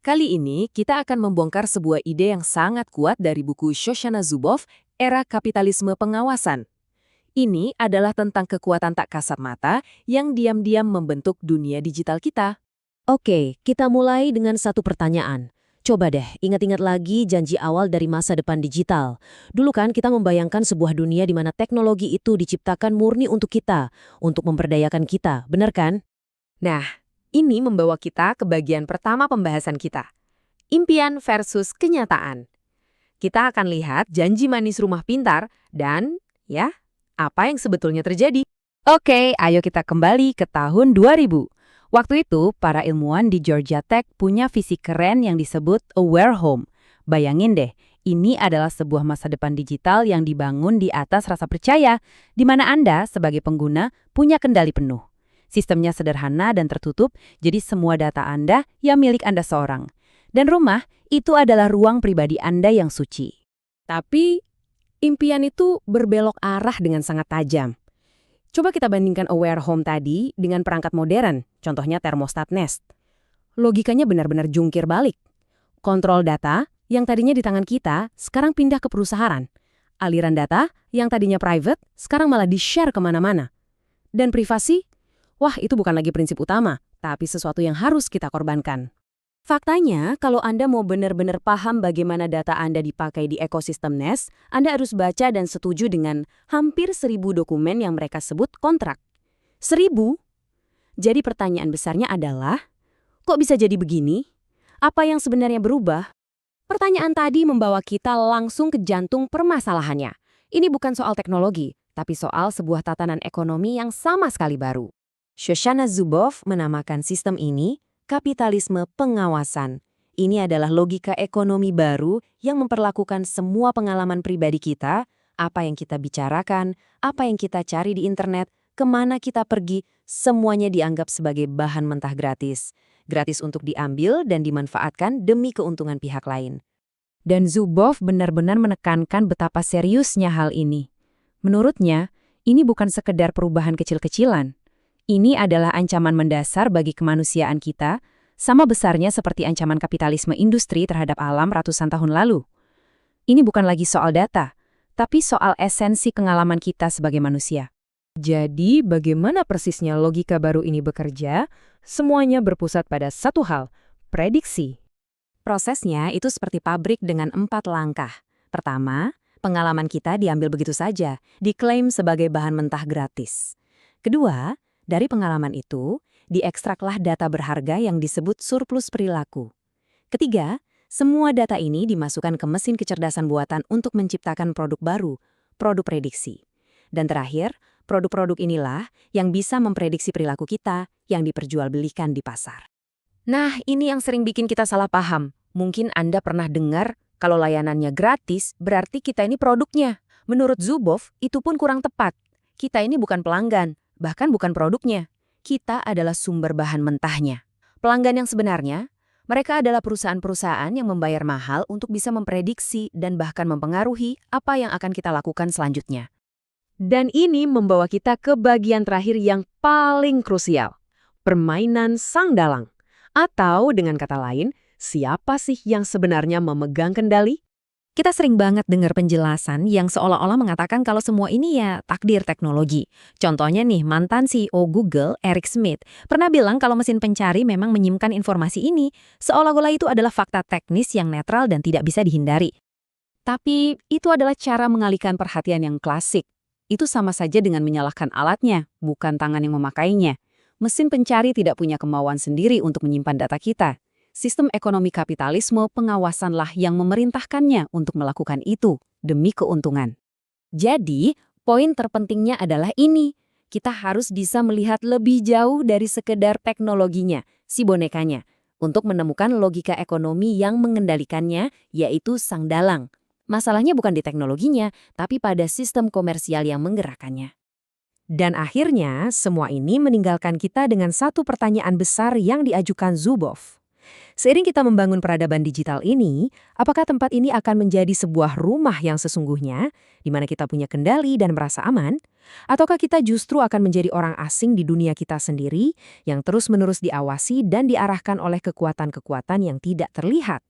Kali ini kita akan membongkar sebuah ide yang sangat kuat dari buku Shoshana Zuboff, Era Kapitalisme Pengawasan. Ini adalah tentang kekuatan tak kasat mata yang diam-diam membentuk dunia digital kita. Oke, kita mulai dengan satu pertanyaan. Coba deh, ingat-ingat lagi janji awal dari masa depan digital. Dulu kan kita membayangkan sebuah dunia di mana teknologi itu diciptakan murni untuk kita, untuk memberdayakan kita, benar kan? Nah, ini membawa kita ke bagian pertama pembahasan kita. Impian versus kenyataan. Kita akan lihat janji manis rumah pintar dan, apa yang sebetulnya terjadi. Oke, ayo kita kembali ke tahun 2000. Waktu itu, para ilmuwan di Georgia Tech punya visi keren yang disebut Aware Home. Bayangin deh, ini adalah sebuah masa depan digital yang dibangun di atas rasa percaya, di mana Anda sebagai pengguna punya kendali penuh. Sistemnya sederhana dan tertutup, jadi semua data Anda ya milik Anda seorang. Dan rumah itu adalah ruang pribadi Anda yang suci. Tapi, impian itu berbelok arah dengan sangat tajam. Coba kita bandingkan Aware Home tadi dengan perangkat modern, contohnya thermostat Nest. Logikanya benar-benar jungkir balik. Kontrol data yang tadinya di tangan kita, sekarang pindah ke perusahaan. Aliran data yang tadinya private, sekarang malah di-share kemana-mana. Dan privasi? Wah, itu bukan lagi prinsip utama, tapi sesuatu yang harus kita korbankan. Faktanya, kalau Anda mau benar-benar paham bagaimana data Anda dipakai di ekosistem Nest, Anda harus baca dan setuju dengan hampir 1.000 dokumen yang mereka sebut kontrak. 1.000? Jadi pertanyaan besarnya adalah, kok bisa jadi begini? Apa yang sebenarnya berubah? Pertanyaan tadi membawa kita langsung ke jantung permasalahannya. Ini bukan soal teknologi, tapi soal sebuah tatanan ekonomi yang sama sekali baru. Shoshana Zuboff menamakan sistem ini kapitalisme pengawasan. Ini adalah logika ekonomi baru yang memperlakukan semua pengalaman pribadi kita, apa yang kita bicarakan, apa yang kita cari di internet, kemana kita pergi, semuanya dianggap sebagai bahan mentah gratis. Gratis untuk diambil dan dimanfaatkan demi keuntungan pihak lain. Dan Zuboff benar-benar menekankan betapa seriusnya hal ini. Menurutnya, ini bukan sekedar perubahan kecil-kecilan. Ini adalah ancaman mendasar bagi kemanusiaan kita, sama besarnya seperti ancaman kapitalisme industri terhadap alam ratusan tahun lalu. Ini bukan lagi soal data, tapi soal esensi pengalaman kita sebagai manusia. Jadi, bagaimana persisnya logika baru ini bekerja? Semuanya berpusat pada satu hal, prediksi. Prosesnya itu seperti pabrik dengan 4 langkah. Pertama, pengalaman kita diambil begitu saja, diklaim sebagai bahan mentah gratis. Kedua, dari pengalaman itu, diekstraklah data berharga yang disebut surplus perilaku. Ketiga, semua data ini dimasukkan ke mesin kecerdasan buatan untuk menciptakan produk baru, produk prediksi. Dan terakhir, produk-produk inilah yang bisa memprediksi perilaku kita yang diperjualbelikan di pasar. Nah, ini yang sering bikin kita salah paham. Mungkin Anda pernah dengar kalau layanannya gratis, berarti kita ini produknya. Menurut Zuboff, itu pun kurang tepat. Kita ini bukan pelanggan. Bahkan bukan produknya, kita adalah sumber bahan mentahnya. Pelanggan yang sebenarnya, mereka adalah perusahaan-perusahaan yang membayar mahal untuk bisa memprediksi dan bahkan mempengaruhi apa yang akan kita lakukan selanjutnya. Dan ini membawa kita ke bagian terakhir yang paling krusial, permainan sang dalang. Atau dengan kata lain, siapa sih yang sebenarnya memegang kendali? Kita sering banget dengar penjelasan yang seolah-olah mengatakan kalau semua ini ya takdir teknologi. Contohnya nih, mantan CEO Google, Eric Schmidt, pernah bilang kalau mesin pencari memang menyimpan informasi ini, seolah-olah itu adalah fakta teknis yang netral dan tidak bisa dihindari. Tapi itu adalah cara mengalihkan perhatian yang klasik. Itu sama saja dengan menyalahkan alatnya, bukan tangan yang memakainya. Mesin pencari tidak punya kemauan sendiri untuk menyimpan data kita. Sistem ekonomi kapitalisme pengawasanlah yang memerintahkannya untuk melakukan itu demi keuntungan. Jadi, poin terpentingnya adalah ini. Kita harus bisa melihat lebih jauh dari sekedar teknologinya, si bonekanya, untuk menemukan logika ekonomi yang mengendalikannya, yaitu sang dalang. Masalahnya bukan di teknologinya, tapi pada sistem komersial yang menggerakkannya. Dan akhirnya, semua ini meninggalkan kita dengan satu pertanyaan besar yang diajukan Zuboff. Seiring kita membangun peradaban digital ini, apakah tempat ini akan menjadi sebuah rumah yang sesungguhnya, di mana kita punya kendali dan merasa aman? Ataukah kita justru akan menjadi orang asing di dunia kita sendiri, yang terus-menerus diawasi dan diarahkan oleh kekuatan-kekuatan yang tidak terlihat?